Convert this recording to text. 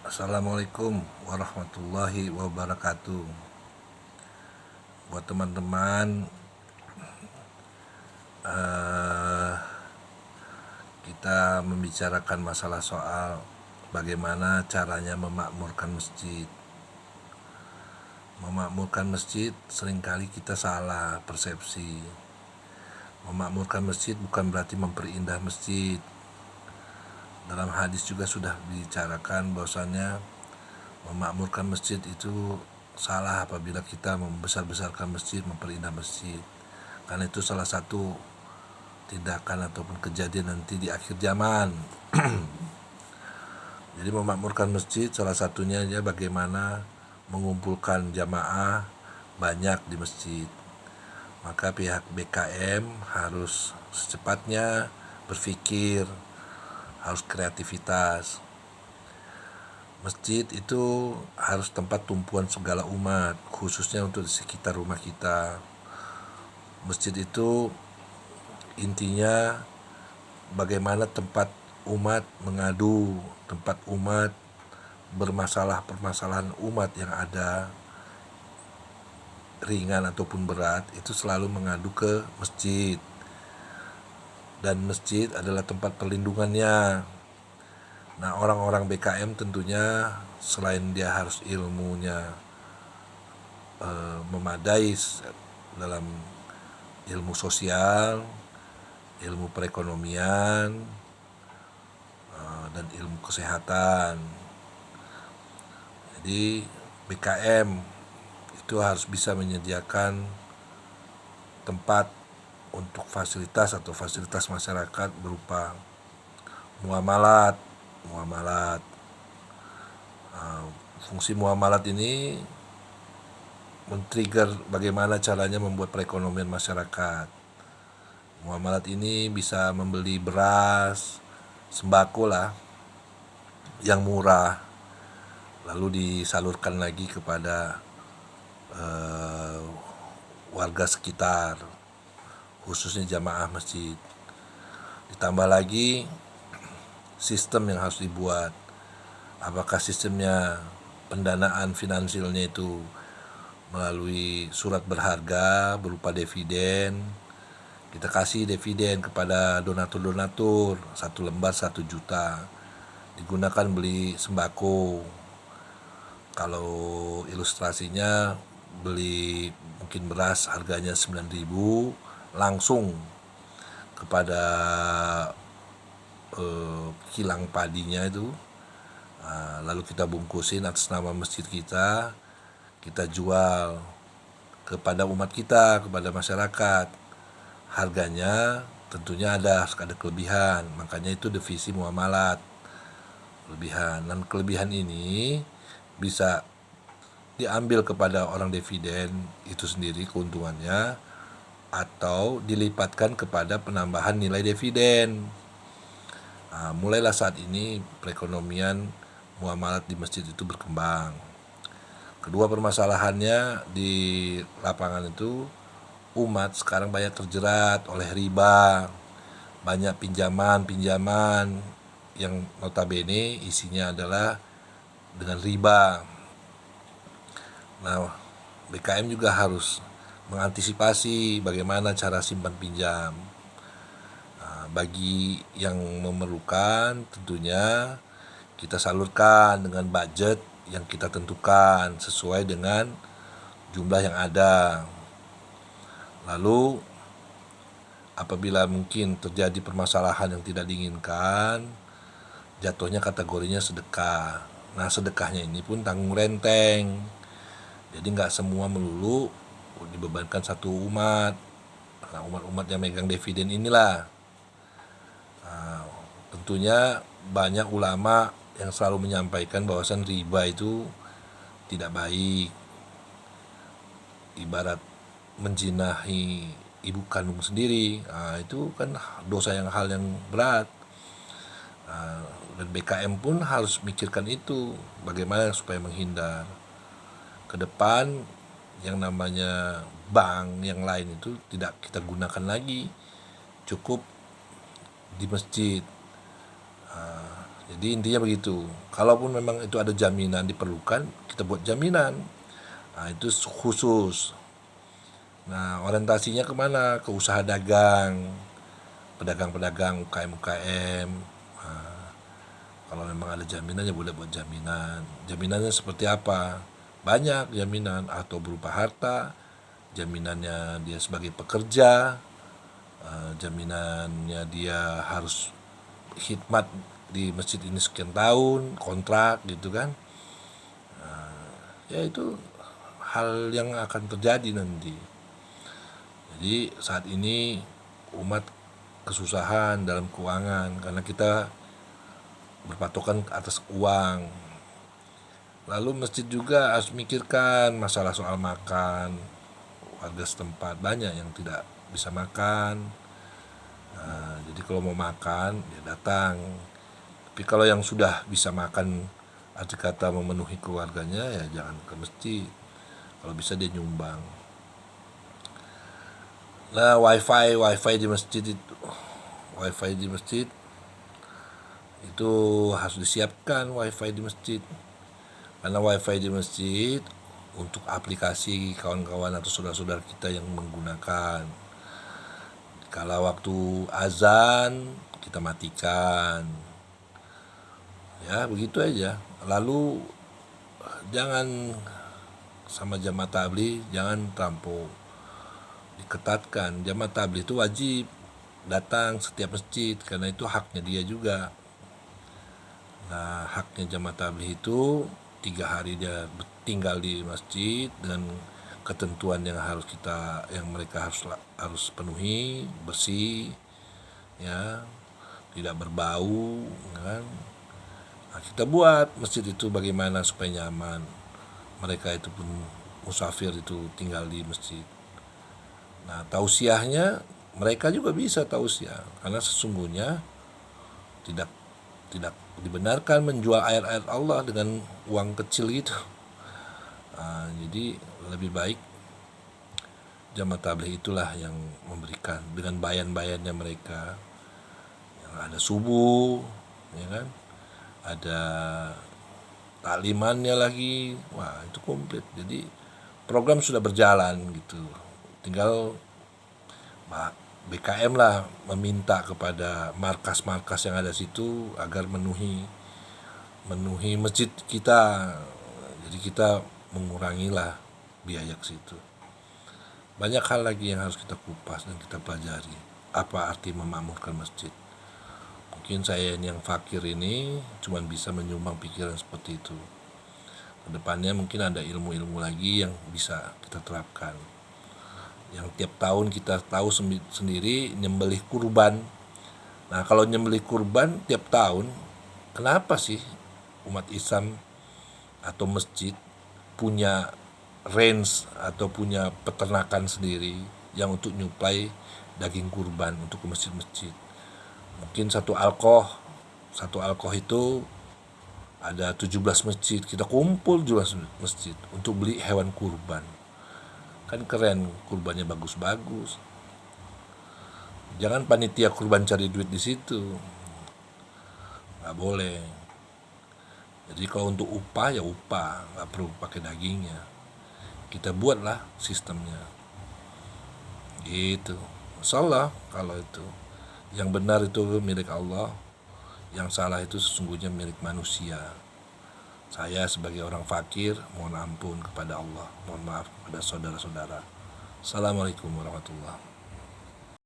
Assalamualaikum warahmatullahi wabarakatuh. Buat teman-teman, kita membicarakan masalah soal bagaimana caranya memakmurkan masjid. Memakmurkan masjid seringkali kita salah persepsi. Memakmurkan masjid bukan berarti memperindah masjid. Dalam hadis juga sudah dibicarakan bahwasannya memakmurkan masjid itu salah apabila kita membesar-besarkan masjid, memperindah masjid. Karena itu salah satu tindakan ataupun kejadian nanti di akhir zaman. Jadi memakmurkan masjid salah satunya ya bagaimana mengumpulkan jamaah banyak di masjid. Maka pihak BKM harus secepatnya berpikir, harus kreativitas. Masjid itu harus tempat tumpuan segala umat, khususnya untuk di sekitar rumah kita. Masjid itu intinya bagaimana tempat umat mengadu, tempat umat bermasalah permasalahan umat yang ada ringan ataupun berat, itu selalu mengadu ke masjid. Dan masjid adalah tempat perlindungannya. Nah, orang-orang BKM tentunya selain dia harus ilmunya memadai dalam ilmu sosial, ilmu perekonomian, dan ilmu kesehatan. Jadi BKM itu harus bisa menyediakan tempat untuk fasilitas masyarakat berupa muamalat. Fungsi muamalat ini men-trigger bagaimana caranya membuat perekonomian masyarakat. Muamalat ini bisa membeli beras, sembako lah yang murah, lalu disalurkan lagi kepada warga sekitar, khususnya jamaah masjid. Ditambah lagi sistem yang harus dibuat. Apakah sistemnya pendanaan finansialnya itu melalui surat berharga berupa dividen, kita kasih dividen kepada donatur-donatur, 1 lembar 1 juta, digunakan beli sembako. Kalau ilustrasinya beli mungkin beras harganya 9.000 langsung kepada kilang padinya itu, lalu kita bungkusin atas nama masjid kita jual kepada umat kita, kepada masyarakat. Harganya tentunya ada kelebihan, makanya itu divisi muamalat kelebihan. Dan kelebihan ini bisa diambil kepada orang dividen itu sendiri keuntungannya, atau dilipatkan kepada penambahan nilai dividen. Mulailah saat ini perekonomian muamalat di masjid itu berkembang. Kedua permasalahannya di lapangan itu, umat sekarang banyak terjerat oleh riba, banyak pinjaman yang notabene isinya adalah dengan riba. Nah, BKM juga harus mengantisipasi bagaimana cara simpan pinjam. Bagi yang memerlukan tentunya kita salurkan dengan budget yang kita tentukan sesuai dengan jumlah yang ada. Lalu apabila mungkin terjadi permasalahan yang tidak diinginkan, jatuhnya kategorinya sedekah. Nah, sedekahnya ini pun tanggung renteng. Jadi nggak semua melulu dibebankan satu umat. Nah, umat-umat yang megang dividen inilah. Tentunya banyak ulama yang selalu menyampaikan bahwasan riba itu tidak baik. Ibarat menjinahi ibu kandung sendiri, itu kan dosa hal yang berat. Dan BKM pun harus mikirkan itu, bagaimana supaya menghindar. Ke depan yang namanya bank yang lain itu tidak kita gunakan lagi, cukup di masjid. Jadi intinya begitu. Kalaupun memang itu ada jaminan diperlukan, kita buat jaminan. Nah, itu khusus. Nah, orientasinya kemana? Ke usaha dagang, pedagang-pedagang, UKM-UKM. Nah, kalau memang ada jaminan ya boleh buat jaminan. Jaminannya seperti apa? Banyak jaminan, atau berupa harta, jaminannya dia sebagai pekerja, jaminannya dia harus khidmat di masjid ini sekian tahun, kontrak gitu kan. Ya itu hal yang akan terjadi nanti. Jadi saat ini umat kesusahan dalam keuangan karena kita berpatokan atas uang. Lalu masjid juga harus mikirkan masalah soal makan. Warga setempat banyak yang tidak bisa makan. Nah, jadi kalau mau makan ya datang. Tapi kalau yang sudah bisa makan, arti kata memenuhi keluarganya, ya jangan ke masjid. Kalau bisa dia nyumbang. Nah, wifi di masjid itu harus disiapkan wifi di masjid. Karena wifi di masjid untuk aplikasi kawan-kawan atau saudara-saudara kita yang menggunakan. Kalau waktu azan kita matikan. Ya, begitu aja. Lalu jangan sama jamaah tabligh jangan terlampau diketatkan. Jamaah tabligh itu wajib datang setiap masjid karena itu haknya dia juga. Nah, haknya jamaah tabligh itu 3 hari dia tinggal di masjid dengan ketentuan yang mereka harus penuhi, bersih, ya, tidak berbau, kan. Nah, kita buat masjid itu bagaimana supaya nyaman. Mereka itu pun musafir itu tinggal di masjid. Nah, tausiahnya mereka juga bisa tausiah karena sesungguhnya tidak dibenarkan menjual ayat-ayat Allah dengan uang kecil gitu. Nah, jadi lebih baik jamaah tabligh itulah yang memberikan dengan bayan-bayannya mereka. Yang ada subuh, ya kan? Ada taklimannya lagi. Wah, itu komplit. Jadi program sudah berjalan gitu. Tinggal BKM lah meminta kepada markas-markas yang ada situ agar memenuhi masjid kita. Jadi kita mengurangilah biaya ke situ. Banyak hal lagi yang harus kita kupas dan kita pelajari. Apa arti memakmurkan masjid? Mungkin saya yang fakir ini cuma bisa menyumbang pikiran seperti itu. Kedepannya mungkin ada ilmu-ilmu lagi yang bisa kita terapkan. Yang tiap tahun kita tahu sendiri nyembelih kurban. Nah, kalau nyembelih kurban tiap tahun, kenapa sih umat Islam atau masjid punya range atau punya peternakan sendiri yang untuk nyuplai daging kurban untuk ke masjid-masjid? Mungkin satu alkoh itu ada 17 masjid, kita kumpul 17 masjid untuk beli hewan kurban. Kan keren, kurbannya bagus-bagus. Jangan panitia kurban cari duit di situ, nggak boleh. Jadi kalau untuk upah ya upah, nggak perlu pakai dagingnya. Kita buatlah sistemnya, gitu. Insyaallah kalau itu yang benar itu milik Allah, yang salah itu sesungguhnya milik manusia. Saya sebagai orang fakir mohon ampun kepada Allah, mohon maaf kepada saudara-saudara. Assalamualaikum warahmatullahi wabarakatuh.